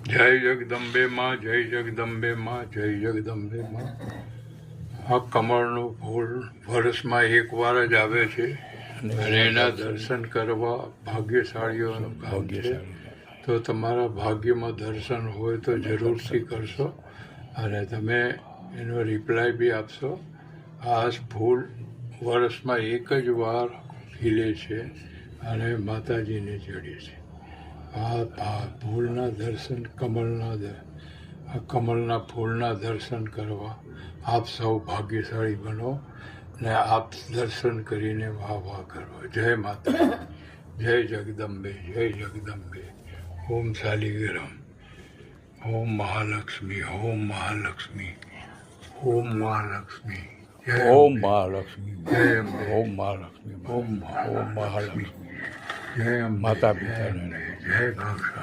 જય જગદંબે માં, જય જગદંબે માં, જય જગદંબે માં. આ કમળનું ફૂલ વર્ષમાં એકવાર જ આવે છે અને એના દર્શન કરવા ભાગ્યશાળીઓનું કામ છે. તો તમારા ભાગ્યમાં દર્શન હોય તો જરૂરથી કરશો અને તમે એનો રિપ્લાય બી આપશો. આ ફૂલ વર્ષમાં એક જ વાર ખીલે છે અને માતાજીને ચડે છે. આ ફૂલના દર્શન કમળના ફૂલના દર્શન કરવા આપ સૌ ભાગ્યશાળી બનો ને આપ દર્શન કરીને વાહ વાહ કરો. જય માતા, જય જગદંબે, જય જગદંબે. ઓમ શાલિગ્રામ, ઓમ મહાલક્ષ્મી, ઓમ મહાલક્ષ્મી, ઓમ મહાલક્ષ્મી, ઓમ મહાલક્ષ્મી, જય અંબે, ઓમ મહાલક્ષ્મી, ઓમ ઓમ મહાલક્ષ્મી. જય અંબે, માતા પિતાને જય ભાગશાળી.